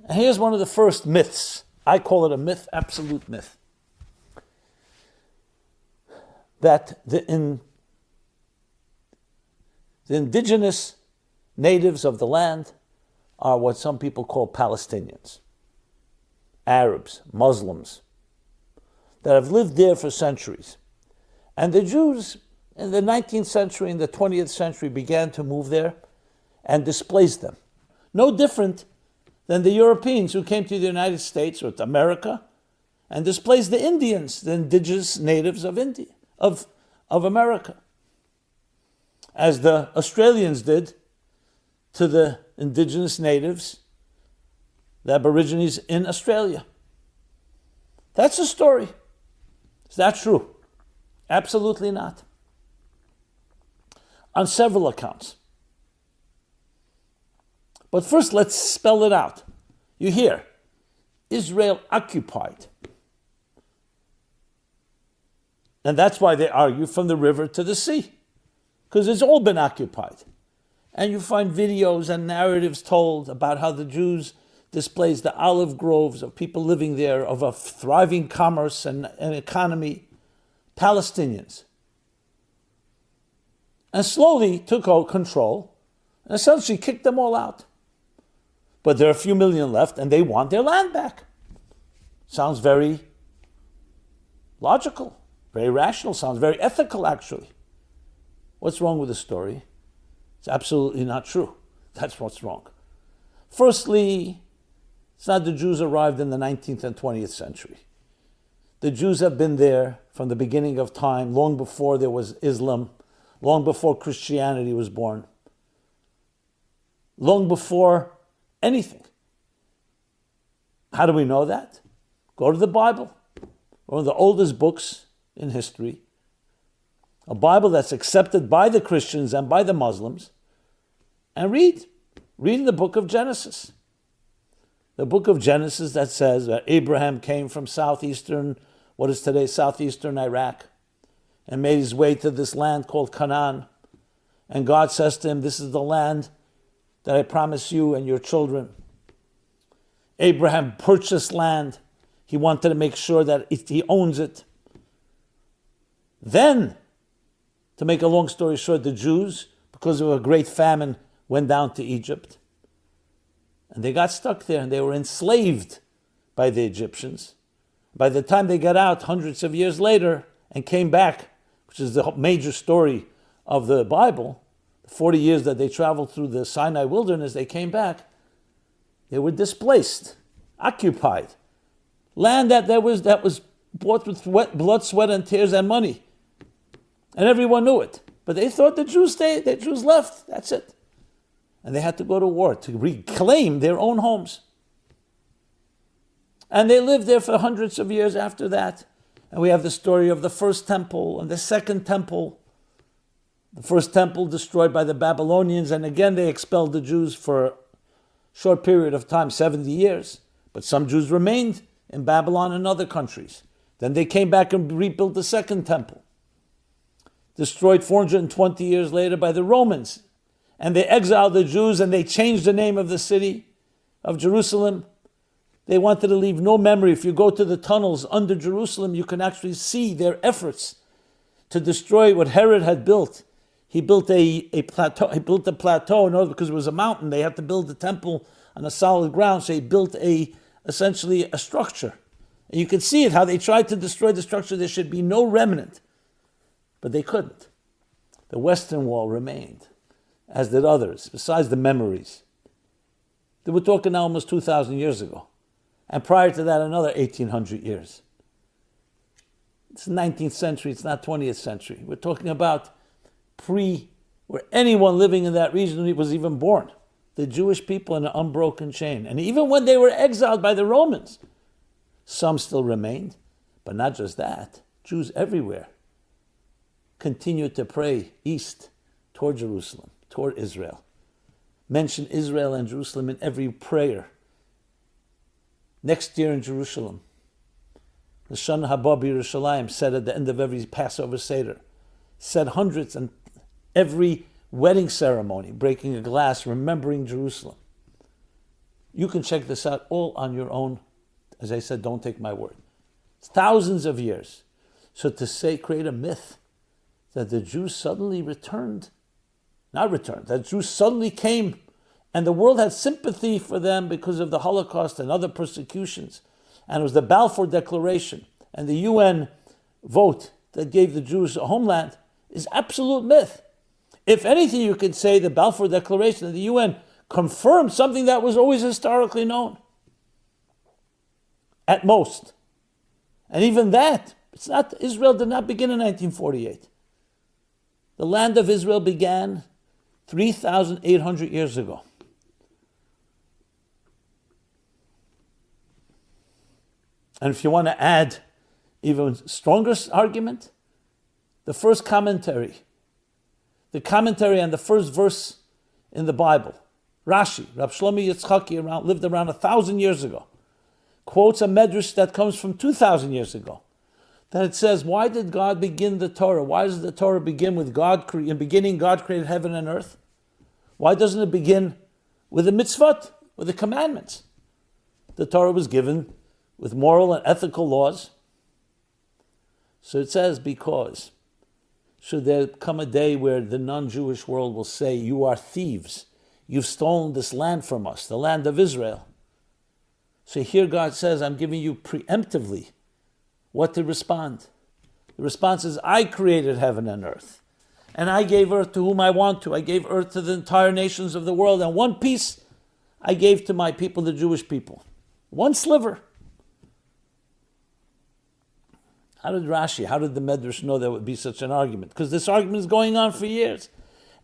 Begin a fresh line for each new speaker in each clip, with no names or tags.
And here's one of the first myths. I call it a myth, absolute myth. That the indigenous natives of the land are what some people call Palestinians, Arabs, Muslims, that have lived there for centuries. And the Jews in the 19th century and the 20th century began to move there and displaced them. No different than the Europeans who came to the United States or to America and displaced the Indians, the indigenous natives of India, of America, as the Australians did to the indigenous natives, the Aborigines in Australia. That's the story. Is that true? Absolutely not. On several accounts. But first, let's spell it out. You hear, Israel occupied. And that's why they argue from the river to the sea, because it's all been occupied. And you find videos and narratives told about how the Jews displaced the olive groves of people living there, of a thriving commerce and economy, Palestinians. And slowly took control and essentially kicked them all out. But there are a few million left and they want their land back. Sounds very logical, very rational, sounds very ethical actually. What's wrong with the story? It's absolutely not true. That's what's wrong. Firstly, it's not the Jews arrived in the 19th and 20th century. The Jews have been there from the beginning of time, long before there was Islam, long before Christianity was born, long before anything. How do we know that? Go to the Bible, one of the oldest books in history, a Bible that's accepted by the Christians and by the Muslims, and read the book of Genesis. The book of Genesis that says that Abraham came from southeastern, what is today southeastern Iraq, and made his way to this land called Canaan. And God says to him, this is the land that I promise you and your children. Abraham purchased land. He wanted to make sure that he owns it. Then, to make a long story short, the Jews, because of a great famine, went down to Egypt. And they got stuck there and they were enslaved by the Egyptians. By the time they got out hundreds of years later and came back, which is the major story of the Bible, the 40 years that they traveled through the Sinai wilderness, they came back, they were displaced, occupied. Land that was bought with blood, sweat, and tears and money. And everyone knew it. But they thought the Jews stayed, the Jews left, that's it. And they had to go to war to reclaim their own homes. And they lived there for hundreds of years after that. And we have the story of the first temple and the second temple. The first temple destroyed by the Babylonians, and again they expelled the Jews for a short period of time, 70 years. But some Jews remained in Babylon and other countries. Then they came back and rebuilt the second temple. Destroyed 420 years later by the Romans. And they exiled the Jews and they changed the name of the city of Jerusalem. They wanted to leave no memory. If you go to the tunnels under Jerusalem, you can actually see their efforts to destroy what Herod had built. He built a plateau. He built a plateau in order, because it was a mountain. They had to build the temple on a solid ground. So he built essentially a structure. And you can see it, how they tried to destroy the structure. There should be no remnant. But they couldn't. The Western Wall remained, as did others, besides the memories. They were talking now almost 2,000 years ago. And prior to that, another 1,800 years. It's 19th century, it's not 20th century. We're talking about where anyone living in that region was even born. The Jewish people in an unbroken chain. And even when they were exiled by the Romans, some still remained. But not just that, Jews everywhere continued to pray east toward Jerusalem, toward Israel. Mention Israel and Jerusalem in every prayer. Next year in Jerusalem, the Shana Haba Yerushalayim said at the end of every Passover Seder, said hundreds, and every wedding ceremony, breaking a glass, remembering Jerusalem. You can check this out all on your own. As I said, don't take my word. It's thousands of years. So to say, create a myth that the Jews suddenly that Jews suddenly came and the world had sympathy for them because of the Holocaust and other persecutions. And it was the Balfour Declaration and the UN vote that gave the Jews a homeland is absolute myth. If anything, you could say the Balfour Declaration and the UN confirmed something that was always historically known. At most. And even that, Israel did not begin in 1948. The land of Israel began 3,800 years ago. And if you want to add even stronger argument, the first commentary, the commentary on the first verse in the Bible, Rashi, Rab Shlomo Yitzchaki lived around 1,000 years ago, quotes a medrash that comes from 2,000 years ago, that it says, why did God begin the Torah? Why does the Torah begin with God? In the beginning, God created heaven and earth. Why doesn't it begin with the mitzvot, with the commandments? The Torah was given with moral and ethical laws. So it says, because should there come a day where the non-Jewish world will say, you are thieves, you've stolen this land from us, the land of Israel. So here God says, I'm giving you preemptively what to respond. The response is, I created heaven and earth. And I gave earth to whom I want to. I gave earth to the entire nations of the world. And one piece I gave to my people, the Jewish people. One sliver. How did the Medrash know there would be such an argument? Because this argument is going on for years.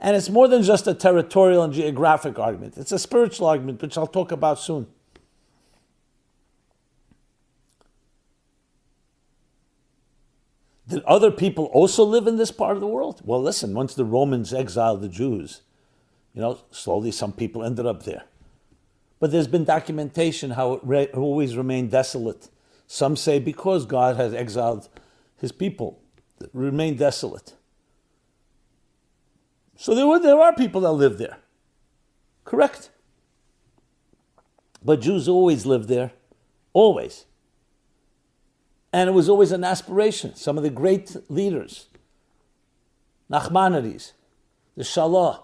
And it's more than just a territorial and geographic argument. It's a spiritual argument, which I'll talk about soon. Did other people also live in this part of the world? Well, listen, once the Romans exiled the Jews, slowly some people ended up there. But there's been documentation how it always remained desolate. Some say because God has exiled his people, it remained desolate. So there are people that live there. Correct. But Jews always lived there. Always. And it was always an aspiration. Some of the great leaders, Nachmanides, the Shalah,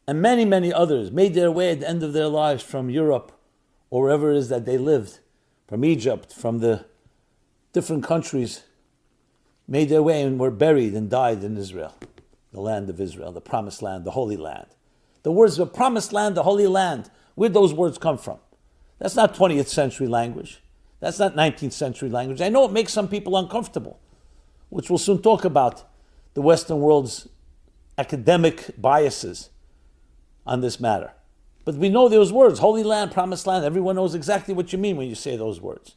and many, many others made their way at the end of their lives from Europe or wherever it is that they lived, from Egypt, from the different countries, made their way and were buried and died in Israel, the land of Israel, the promised land, the holy land. The words the promised land, the holy land, where'd those words come from? That's not 20th century language. That's not 19th century language. I know it makes some people uncomfortable, which we'll soon talk about the Western world's academic biases on this matter. But we know those words, Holy Land, Promised Land. Everyone knows exactly what you mean when you say those words.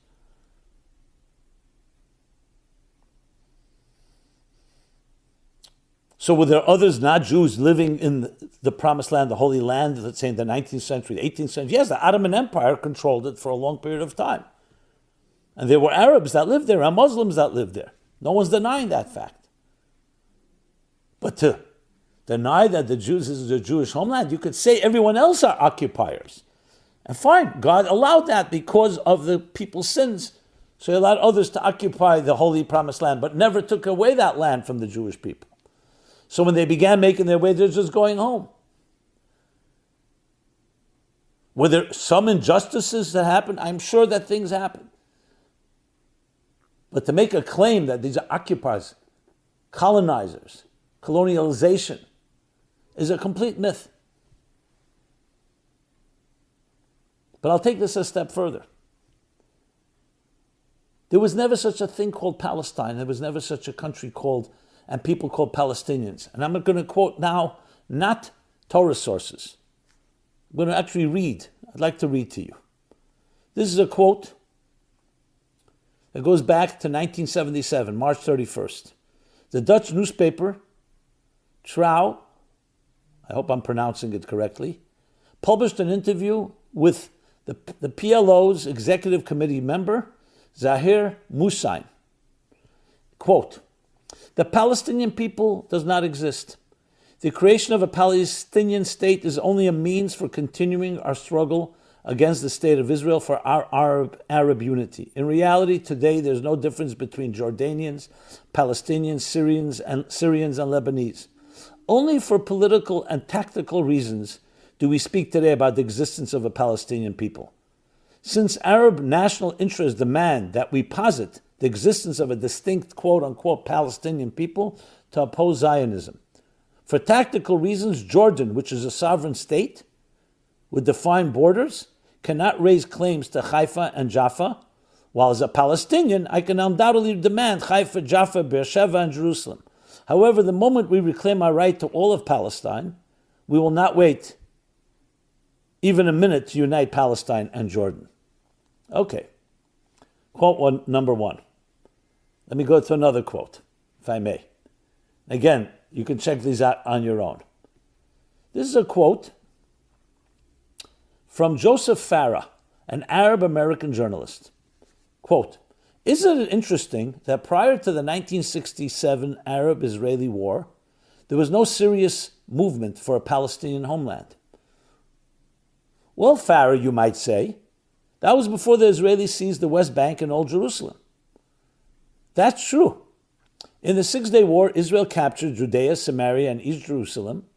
So were there others, not Jews, living in the Promised Land, the Holy Land, let's say in the 19th century, the 18th century? Yes, the Ottoman Empire controlled it for a long period of time. And there were Arabs that lived there and Muslims that lived there. No one's denying that fact. But to deny that the Jews is a Jewish homeland, you could say everyone else are occupiers. And fine, God allowed that because of the people's sins. So he allowed others to occupy the holy promised land, but never took away that land from the Jewish people. So when they began making their way, they're just going home. Were there some injustices that happened? I'm sure that things happened. But to make a claim that these are occupiers, colonizers, colonialization, is a complete myth. But I'll take this a step further. There was never such a thing called Palestine. There was never such a country called, and people called Palestinians. And I'm going to quote now, not Torah sources. I'm going to actually read. I'd like to read to you. This is a quote that goes back to 1977, March 31st. The Dutch newspaper, Trouw, I hope I'm pronouncing it correctly, published an interview with the PLO's executive committee member, Zahir Musain. Quote, the Palestinian people does not exist. The creation of a Palestinian state is only a means for continuing our struggle against the state of Israel for our Arab unity. In reality, today there's no difference between Jordanians, Palestinians, Syrians, and Lebanese. Only for political and tactical reasons do we speak today about the existence of a Palestinian people. Since Arab national interests demand that we posit the existence of a distinct quote-unquote Palestinian people to oppose Zionism. For tactical reasons, Jordan, which is a sovereign state with defined borders, cannot raise claims to Haifa and Jaffa, while as a Palestinian, I can undoubtedly demand Haifa, Jaffa, Beersheba, and Jerusalem. However, the moment we reclaim our right to all of Palestine, we will not wait even a minute to unite Palestine and Jordan. Okay. Quote number 1. Let me go to another quote, if I may. Again, you can check these out on your own. This is a quote from Joseph Farah, an Arab-American journalist. Quote, "Isn't it interesting that prior to the 1967 Arab-Israeli War, there was no serious movement for a Palestinian homeland?" Well, Farah, you might say, that was before the Israelis seized the West Bank and Old Jerusalem. That's true. In the Six-Day War, Israel captured Judea, Samaria, and East Jerusalem,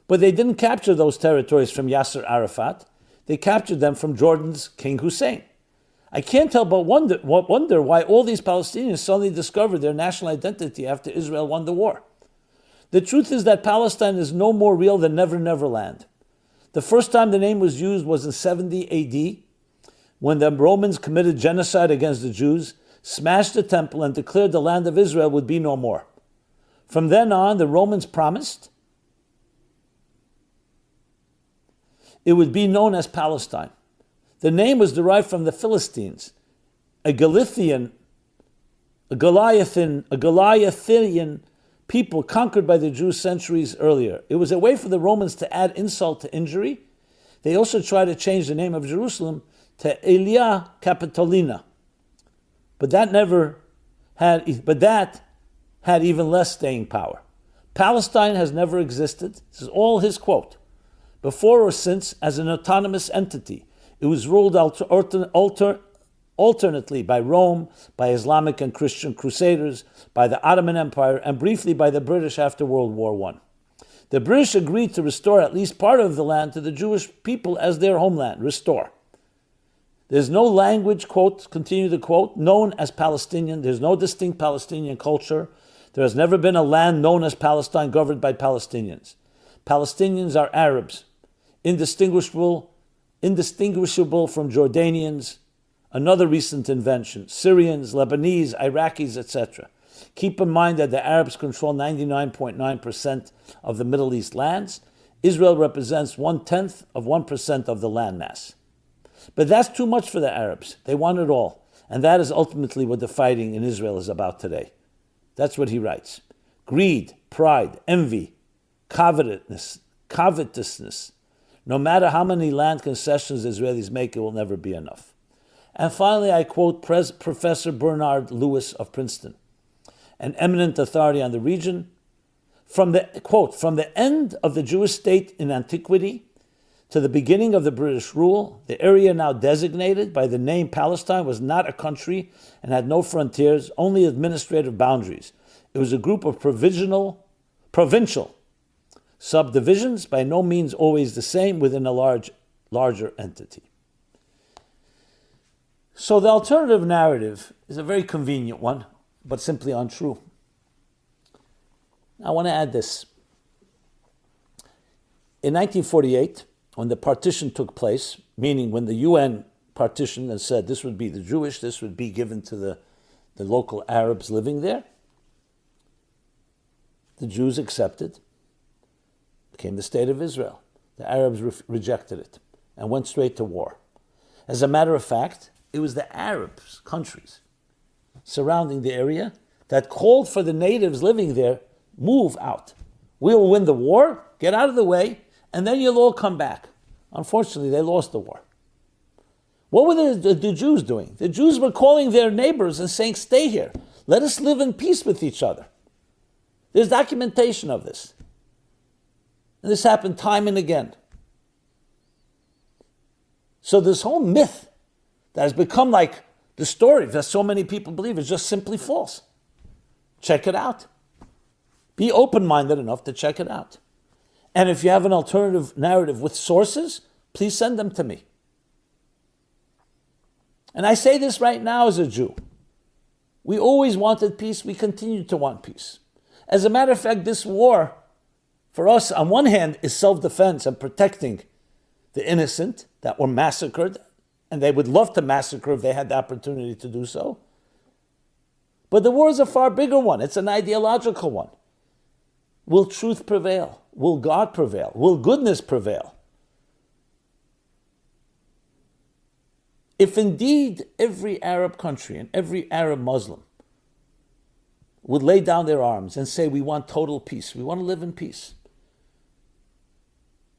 but they didn't capture those territories from Yasser Arafat. They captured them from Jordan's King Hussein. I can't help but wonder why all these Palestinians suddenly discovered their national identity after Israel won the war. The truth is that Palestine is no more real than Never Never Land. The first time the name was used was in 70 AD, when the Romans committed genocide against the Jews, smashed the temple, and declared the land of Israel would be no more. From then on, the Romans promised it would be known as Palestine. The name was derived from the Philistines, a Goliathian people conquered by the Jews centuries earlier. It was a way for the Romans to add insult to injury. They also tried to change the name of Jerusalem to Aelia Capitolina, but that had even less staying power. Palestine has never existed. This is all his quote. Before or since, as an autonomous entity, it was ruled alternately by Rome, by Islamic and Christian crusaders, by the Ottoman Empire, and briefly by the British after World War I. The British agreed to restore at least part of the land to the Jewish people as their homeland. Restore. There's no language, quote, continue the quote, known as Palestinian. There's no distinct Palestinian culture. There has never been a land known as Palestine governed by Palestinians. Palestinians are Arabs, indistinguishable from Jordanians, another recent invention, Syrians, Lebanese, Iraqis, etc. Keep in mind that the Arabs control 99.9% of the Middle East lands. Israel represents 0.1% of the landmass. But that's too much for the Arabs. They want it all. And that is ultimately what the fighting in Israel is about today. That's what he writes. Greed, pride, envy, covetousness. No matter how many land concessions Israelis make, it will never be enough. And finally, I quote Professor Bernard Lewis of Princeton, an eminent authority on the region. From the end of the Jewish state in antiquity to the beginning of the British rule, the area now designated by the name Palestine was not a country and had no frontiers, only administrative boundaries. It was a group of provincial subdivisions, by no means always the same, within a larger entity. So the alternative narrative is a very convenient one, but simply untrue. I want to add this. In 1948, when the partition took place, meaning when the UN partitioned and said this would be the Jewish, this would be given to the local Arabs living there, the Jews accepted, became the state of Israel. The Arabs rejected it and went straight to war. As a matter of fact, it was the Arabs, countries surrounding the area, that called for the natives living there, move out. We'll win the war, get out of the way, and then you'll all come back. Unfortunately, they lost the war. What were the Jews doing? The Jews were calling their neighbors and saying, stay here. Let us live in peace with each other. There's documentation of this. And this happened time and again. So this whole myth that has become like the story that so many people believe is just simply false. Check it out. Be open-minded enough to check it out. And if you have an alternative narrative with sources, please send them to me. And I say this right now as a Jew. We always wanted peace. We continue to want peace. As a matter of fact, this war, for us, on one hand, is self-defense and protecting the innocent that were massacred, and they would love to massacre if they had the opportunity to do so. But the war is a far bigger one. It's an ideological one. Will truth prevail? Will God prevail? Will goodness prevail? If indeed every Arab country and every Arab Muslim would lay down their arms and say, we want total peace, we want to live in peace.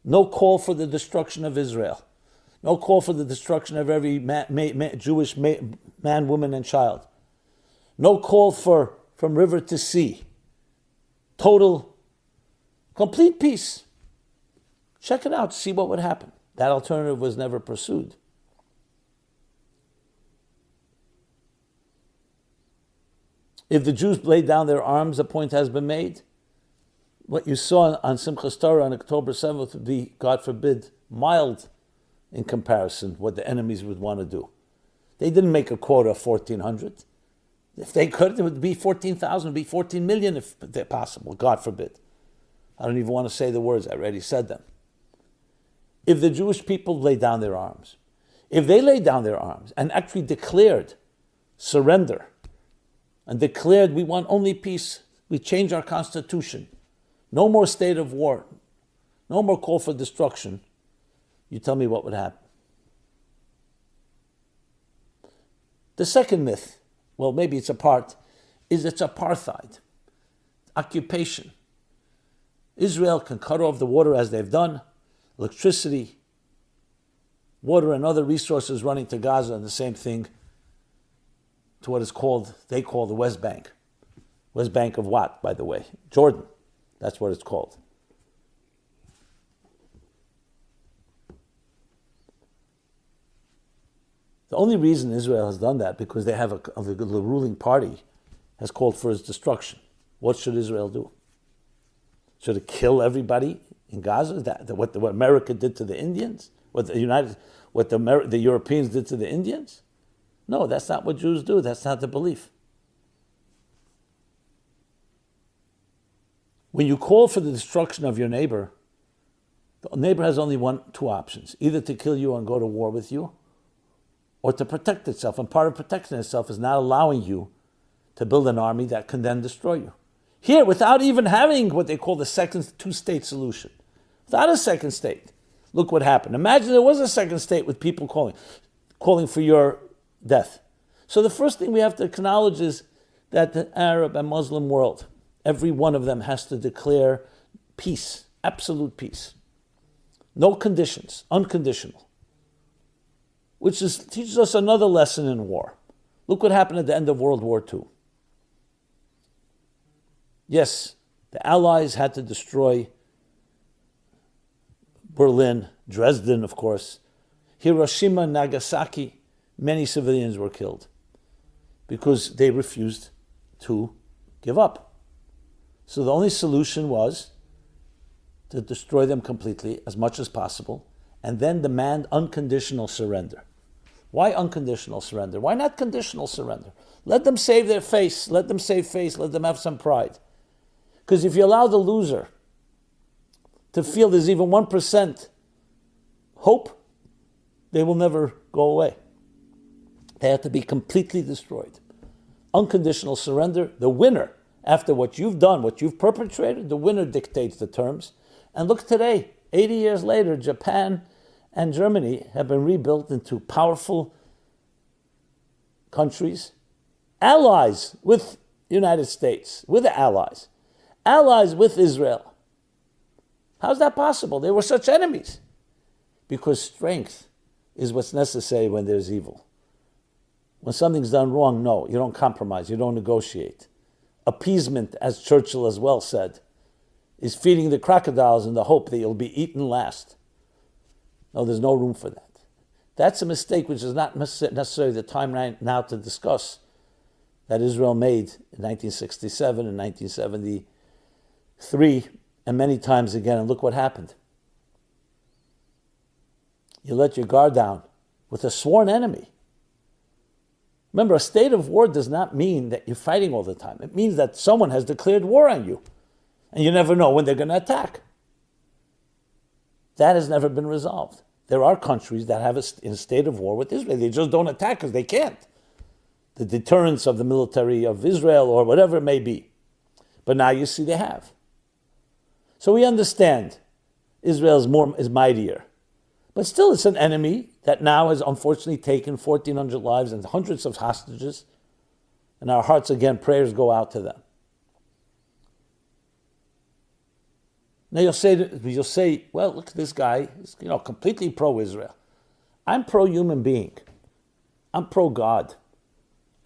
No call for the destruction of Israel. No call for the destruction of every Jewish man, woman, and child. No call for from river to sea. Total, complete peace. Check it out, see what would happen. That alternative was never pursued. If the Jews laid down their arms, a point has been made. What you saw on Simchas Torah on October 7th would be, God forbid, mild in comparison what the enemies would want to do. They didn't make a quota of 1,400. If they could, it would be 14,000, it would be 14 million if they're possible, God forbid. I don't even want to say the words, I already said them. If the Jewish people laid down their arms, if they laid down their arms and actually declared surrender, and declared we want only peace, we change our constitution, no more state of war, no more call for destruction, you tell me what would happen. The second myth, well, maybe it's a part, is it's apartheid, occupation. Israel can cut off the water as they've done, electricity, water and other resources running to Gaza, and the same thing to what is called, they call the West Bank. West Bank of what, by the way? Jordan. That's what it's called. The only reason Israel has done that because they have the ruling party has called for its destruction. What should Israel do? Should it kill everybody in Gaza? Is that what America did to the Indians? What the Europeans did to the Indians? No, that's not what Jews do. That's not the belief. When you call for the destruction of your neighbor, the neighbor has only two options. Either to kill you and go to war with you, or to protect itself. And part of protecting itself is not allowing you to build an army that can then destroy you. Here, without even having what they call the second two-state solution. Without a second state. Look what happened. Imagine there was a second state with people calling for your death. So the first thing we have to acknowledge is that the Arab and Muslim world, every one of them has to declare peace, absolute peace. No conditions, unconditional. Which teaches us another lesson in war. Look what happened at the end of World War II. Yes, the Allies had to destroy Berlin, Dresden, of course, Hiroshima, Nagasaki. Many civilians were killed because they refused to give up. So the only solution was to destroy them completely as much as possible and then demand unconditional surrender. Why unconditional surrender? Why not conditional surrender? Let them save their face. Let them save face. Let them have some pride. Because if you allow the loser to feel there's even 1% hope, they will never go away. They have to be completely destroyed. Unconditional surrender, the winner, after what you've done, what you've perpetrated, the winner dictates the terms. And look today, 80 years later, Japan and Germany have been rebuilt into powerful countries, allies with the United States, with the allies with Israel. How's that possible? They were such enemies. Because strength is what's necessary when there's evil. When something's done wrong, no, you don't compromise, you don't negotiate. Appeasement, as Churchill as well said, is feeding the crocodiles in the hope that you'll be eaten last. No, there's no room for that. That's a mistake which is not necessarily the time right now to discuss, that Israel made in 1967 and 1973, and many times again, and look what happened. You let your guard down with a sworn enemy. Remember, a state of war does not mean that you're fighting all the time. It means that someone has declared war on you, and you never know when they're going to attack. That has never been resolved. There are countries that have in a state of war with Israel. They just don't attack because they can't. The deterrence of the military of Israel or whatever it may be. But now you see they have. So we understand Israel is mightier. But still it's an enemy that now has unfortunately taken 1,400 lives and hundreds of hostages. And our hearts, again, prayers go out to them. Now you'll say, well, look at this guy, he's completely pro-Israel. I'm pro-human being. I'm pro-God.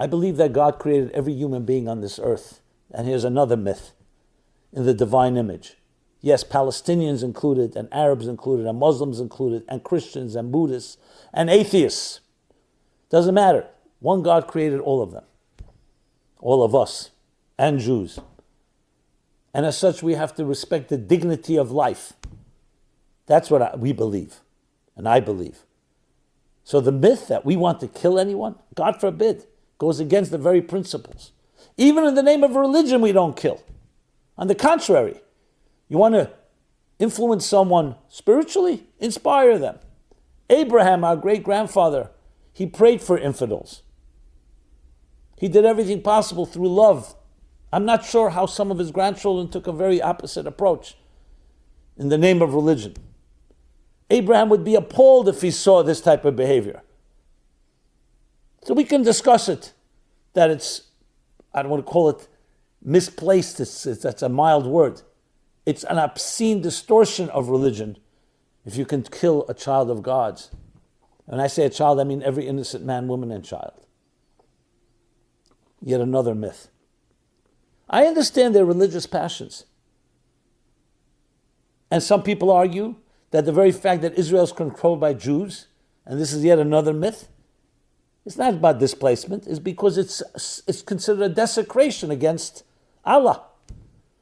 I believe that God created every human being on this earth. And here's another myth, in the divine image. Yes, Palestinians included, and Arabs included, and Muslims included, and Christians, and Buddhists, and atheists. Doesn't matter. One God created all of them. All of us, and Jews. And as such, we have to respect the dignity of life. That's what we believe, and I believe. So the myth that we want to kill anyone, God forbid, goes against the very principles. Even in the name of religion, we don't kill. On the contrary, you want to influence someone spiritually? Inspire them. Abraham, our great-grandfather, he prayed for infidels. He did everything possible through love. I'm not sure how some of his grandchildren took a very opposite approach in the name of religion. Abraham would be appalled if he saw this type of behavior. So we can discuss it, that it's, I don't want to call it misplaced, that's a mild word. It's an obscene distortion of religion if you can kill a child of God's. When I say a child, I mean every innocent man, woman, and child. Yet another myth. I understand their religious passions. And some people argue that the very fact that Israel is controlled by Jews, and this is yet another myth, it's not about displacement, it's because it's considered a desecration against Allah.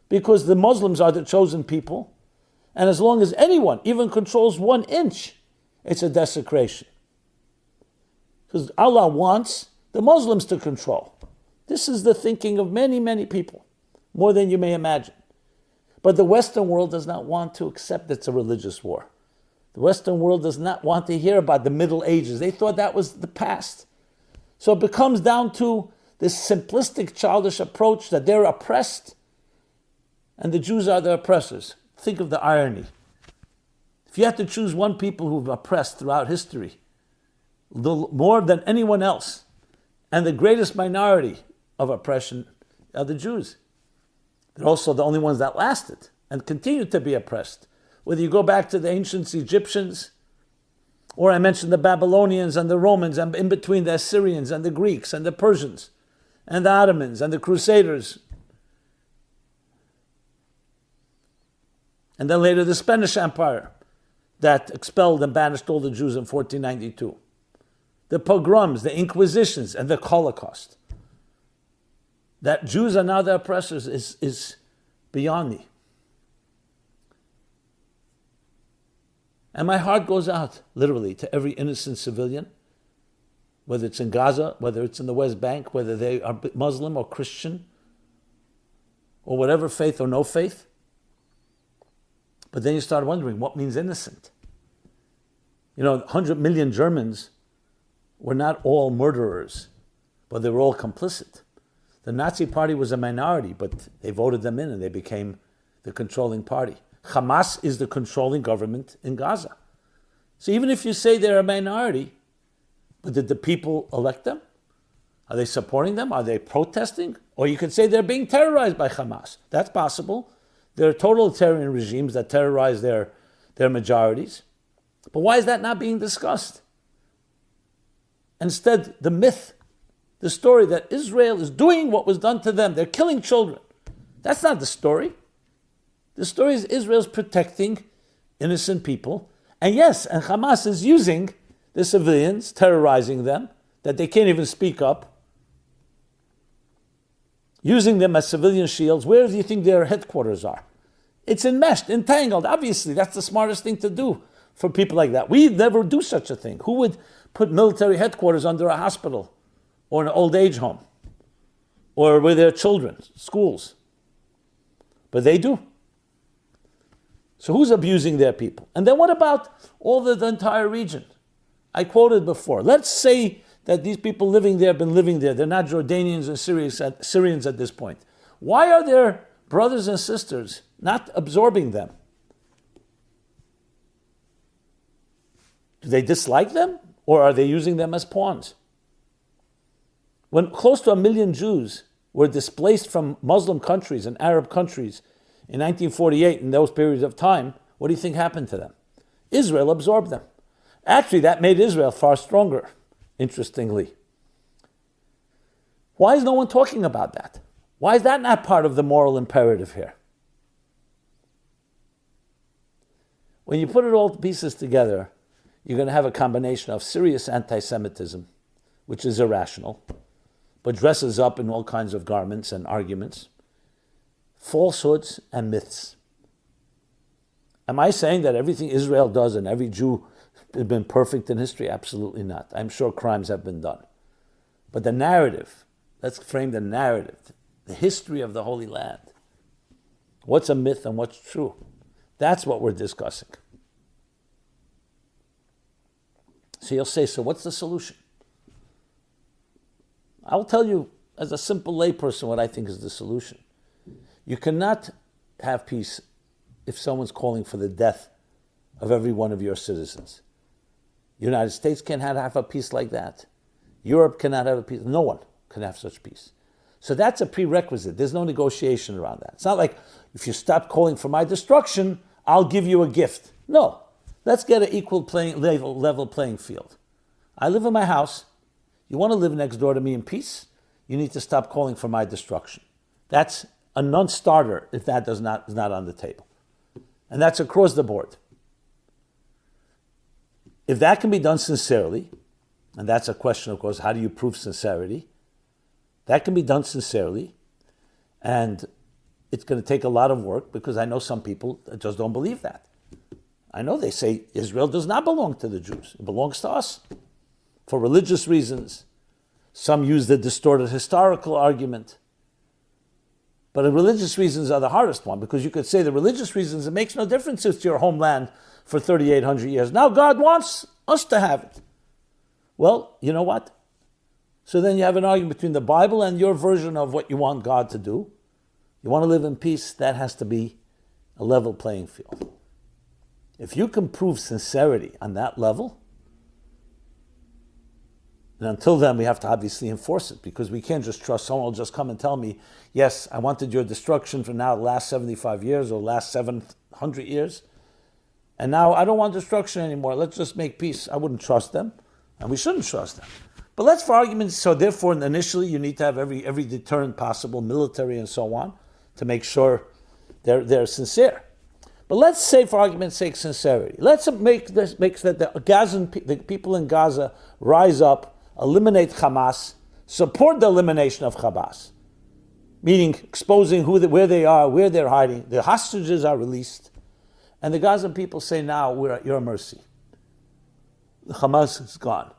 Because the Muslims are the chosen people, and as long as anyone even controls 1 inch, it's a desecration. Because Allah wants the Muslims to control. This is the thinking of many, many people, more than you may imagine. But the Western world does not want to accept it's a religious war. The Western world does not want to hear about the Middle Ages. They thought that was the past. So it becomes down to this simplistic, childish approach that they're oppressed and the Jews are the oppressors. Think of the irony. If you had to choose one people who've oppressed throughout history, more than anyone else, and the greatest minority of oppression are the Jews. They're also the only ones that lasted and continue to be oppressed. Whether you go back to the ancient Egyptians, or I mentioned the Babylonians and the Romans, and in between the Assyrians and the Greeks and the Persians and the Ottomans and the Crusaders, and then later the Spanish Empire that expelled and banished all the Jews in 1492. The pogroms, the Inquisitions, and the Holocaust. That Jews are now the oppressors is beyond me. And my heart goes out, literally, to every innocent civilian, whether it's in Gaza, whether it's in the West Bank, whether they are Muslim or Christian, or whatever faith or no faith. But then you start wondering, what means innocent? 100 million Germans were not all murderers, but they were all complicit. The Nazi party was a minority, but they voted them in and they became the controlling party. Hamas is the controlling government in Gaza. So even if you say they're a minority, but did the people elect them? Are they supporting them? Are they protesting? Or you could say they're being terrorized by Hamas. That's possible. There are totalitarian regimes that terrorize their majorities. But why is that not being discussed? Instead, the myth, the story that Israel is doing what was done to them. They're killing children. That's not the story. The story is Israel's protecting innocent people. And yes, and Hamas is using the civilians, terrorizing them, that they can't even speak up, using them as civilian shields. Where do you think their headquarters are? It's enmeshed, entangled. Obviously, that's the smartest thing to do for people like that. We'd never do such a thing. Who would put military headquarters under a hospital or an old age home or with their children, schools? But they do. So who's abusing their people? And then what about all the entire region? I quoted before. Let's say that these people living there have been living there. They're not Jordanians and Syrians at this point. Why are their brothers and sisters not absorbing them? Do they dislike them? Or are they using them as pawns? When close to 1 million Jews were displaced from Muslim countries and Arab countries in 1948, in those periods of time, what do you think happened to them? Israel absorbed them. Actually, that made Israel far stronger, interestingly. Why is no one talking about that? Why is that not part of the moral imperative here? When you put it all to pieces together, you're going to have a combination of serious anti-Semitism, which is irrational, but dresses up in all kinds of garments and arguments, falsehoods and myths. Am I saying that everything Israel does and every Jew has been perfect in history? Absolutely not. I'm sure crimes have been done. But the narrative, let's frame the narrative, the history of the Holy Land. What's a myth and what's true? That's what we're discussing. So you'll say, so what's the solution? I'll tell you, as a simple layperson, what I think is the solution. You cannot have peace if someone's calling for the death of every one of your citizens. The United States can't have a peace like that. Europe cannot have a peace. No one can have such peace. So that's a prerequisite. There's no negotiation around that. It's not like, if you stop calling for my destruction, I'll give you a gift. No. Let's get an equal level playing field. I live in my house. You want to live next door to me in peace? You need to stop calling for my destruction. That's a non-starter if that is not on the table. And that's across the board. If that can be done sincerely, and that's a question, of course, how do you prove sincerity? That can be done sincerely, and it's going to take a lot of work because I know some people that just don't believe that. I know they say Israel does not belong to the Jews. It belongs to us for religious reasons. Some use the distorted historical argument. But the religious reasons are the hardest one, because you could say the religious reasons, it makes no difference. It's your homeland for 3,800 years. Now God wants us to have it. Well, you know what? So then you have an argument between the Bible and your version of what you want God to do. You want to live in peace, that has to be a level playing field. If you can prove sincerity on that level, and until then we have to obviously enforce it, because we can't just trust someone will just come and tell me, yes, I wanted your destruction for now the last 75 years or last 700 years, and now I don't want destruction anymore. Let's just make peace. I wouldn't trust them, and we shouldn't trust them. But let's, for argument's, so therefore initially you need to have every deterrent possible, military and so on, to make sure they're sincere. But let's say, for argument's sake, sincerity. Let's make that the people in Gaza rise up, eliminate Hamas, support the elimination of Hamas, meaning exposing where they are, where they're hiding. The hostages are released, and the Gazan people say, now we're at your mercy. The Hamas is gone.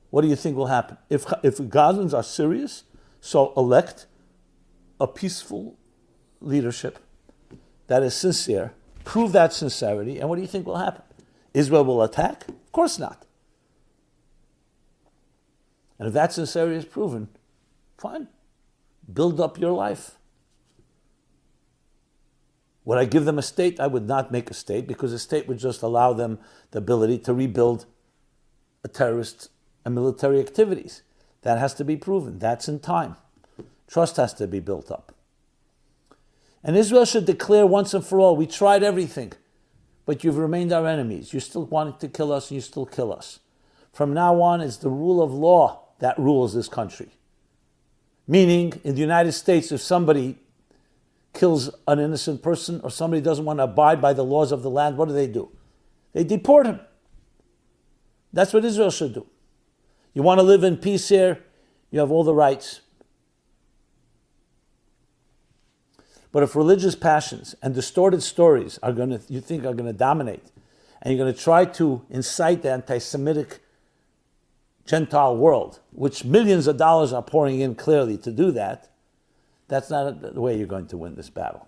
What do you think will happen? If Gazans are serious, so elect a peaceful leadership that is sincere, prove that sincerity, and what do you think will happen? Israel will attack? Of course not. And if that sincerity is proven, fine. Build up your life. Would I give them a state? I would not make a state, because a state would just allow them the ability to rebuild a terrorist and military activities. That has to be proven. That's in time. Trust has to be built up. And Israel should declare once and for all, we tried everything, but you've remained our enemies. You still wanted to kill us, and you still kill us. From now on, it's the rule of law that rules this country. Meaning, in the United States, if somebody kills an innocent person or somebody doesn't want to abide by the laws of the land, what do? They deport him. That's what Israel should do. You want to live in peace here, you have all the rights. But if religious passions and distorted stories you think are going to dominate, and you're going to try to incite the anti-Semitic Gentile world, which millions of dollars are pouring in clearly to do that, that's not the way you're going to win this battle.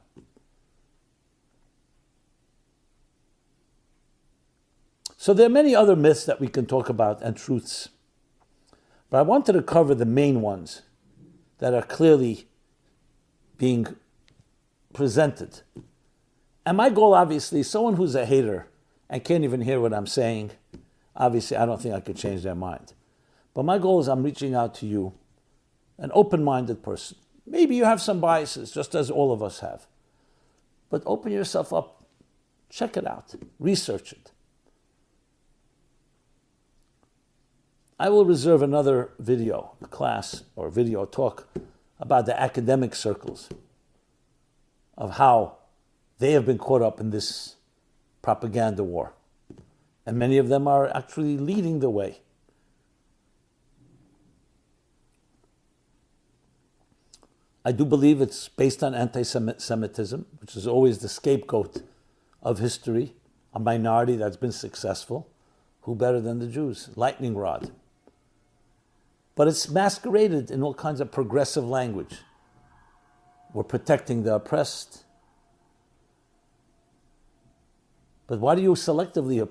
So there are many other myths that we can talk about and truths. But I wanted to cover the main ones that are clearly being presented. And my goal, obviously, someone who's a hater and can't even hear what I'm saying, obviously I don't think I could change their mind. But my goal is I'm reaching out to you, an open-minded person. Maybe you have some biases, just as all of us have. But open yourself up, check it out, research it. I will reserve another video class or video talk about the academic circles of how they have been caught up in this propaganda war. And many of them are actually leading the way. I do believe it's based on anti-Semitism, which is always the scapegoat of history, a minority that's been successful. Who better than the Jews? Lightning rod. But it's masqueraded in all kinds of progressive language. We're protecting the oppressed. But why do you selectively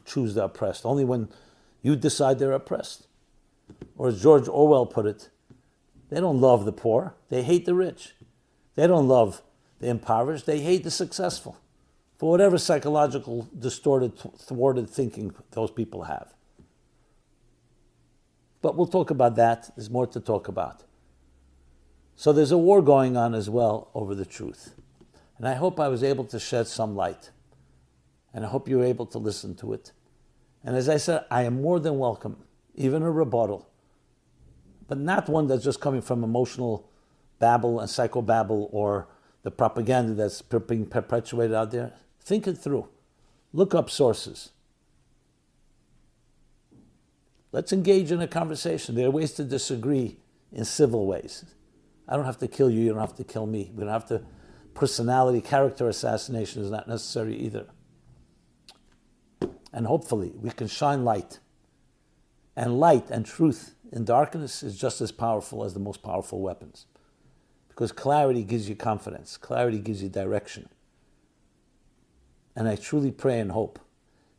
choose the oppressed? Only when you decide they're oppressed. Or as George Orwell put it, they don't love the poor, they hate the rich. They don't love the impoverished, they hate the successful. For whatever psychological, distorted, thwarted thinking those people have. But we'll talk about that. There's more to talk about. So there's a war going on as well over the truth. And I hope I was able to shed some light. And I hope you were able to listen to it. And as I said, I am more than welcome, even a rebuttal, but not one that's just coming from emotional babble and psychobabble or the propaganda that's being perpetuated out there. Think it through. Look up sources. Let's engage in a conversation. There are ways to disagree in civil ways. I don't have to kill you, you don't have to kill me. We don't have to, character assassination is not necessary either. And hopefully we can shine light. And light and truth in darkness is just as powerful as the most powerful weapons. Because clarity gives you confidence. Clarity gives you direction. And I truly pray and hope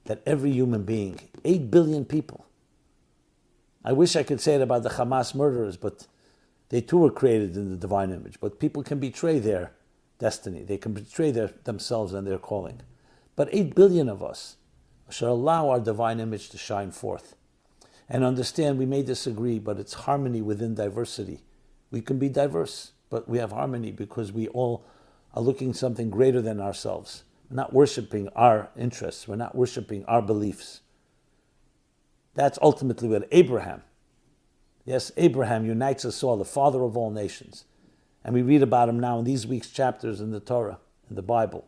that every human being, 8 billion people, I wish I could say it about the Hamas murderers, but they too were created in the divine image. But people can betray their destiny. They can betray themselves and their calling. But 8 billion of us should allow our divine image to shine forth. And understand we may disagree, but it's harmony within diversity. We can be diverse, but we have harmony because we all are looking something greater than ourselves. We're not worshiping our interests. We're not worshiping our beliefs. That's ultimately what Abraham, yes, Abraham unites us all, the father of all nations. And we read about him now in these week's chapters in the Torah, in the Bible.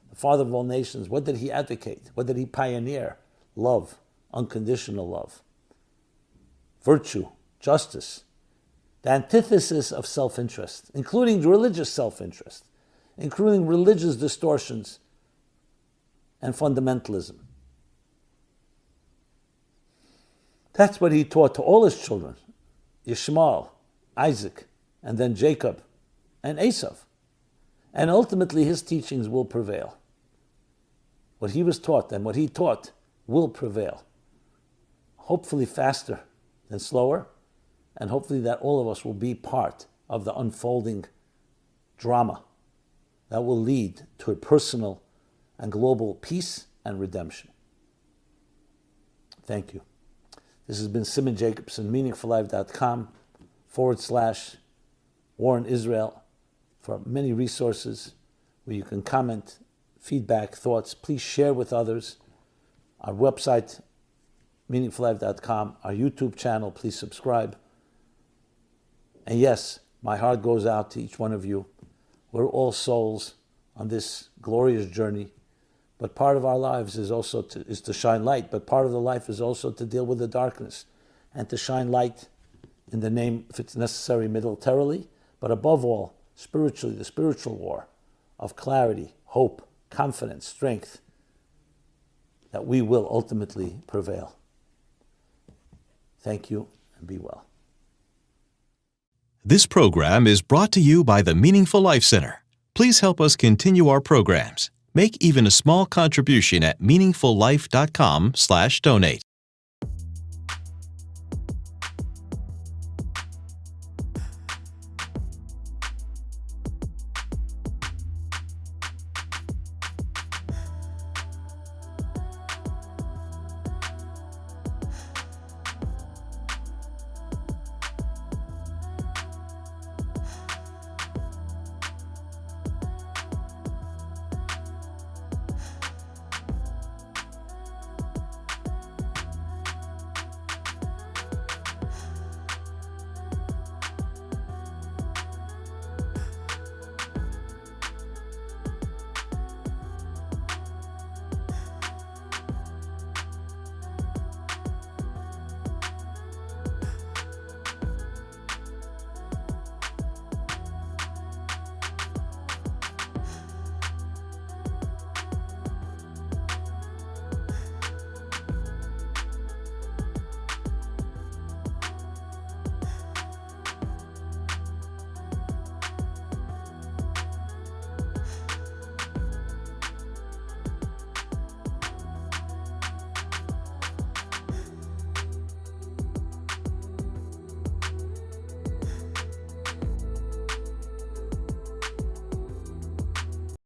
The father of all nations, what did he advocate? What did he pioneer? Love, unconditional love. Virtue, justice, the antithesis of self-interest, including religious self-interest, including religious distortions and fundamentalism. That's what he taught to all his children, Ishmael, Isaac, and then Jacob and Esau. And ultimately his teachings will prevail. What he was taught and what he taught will prevail. Hopefully faster than slower, and hopefully that all of us will be part of the unfolding drama that will lead to a personal and global peace and redemption. Thank you. This has been Simon Jacobson, meaningforlife.com/War in Israel. For many resources where you can comment, feedback, thoughts, please share with others. Our website, meaningforlife.com, our YouTube channel, please subscribe. And yes, my heart goes out to each one of you. We're all souls on this glorious journey, But part of our lives is also to shine light. But part of the life is also to deal with the darkness and to shine light in the name, if it's necessary, militarily, but above all, spiritually, the spiritual war of clarity, hope, confidence, strength, that we will ultimately prevail. Thank you, and be well.
This program is brought to you by the Meaningful Life Center. Please help us continue our programs. Make even a small contribution at meaningfullife.com/donate.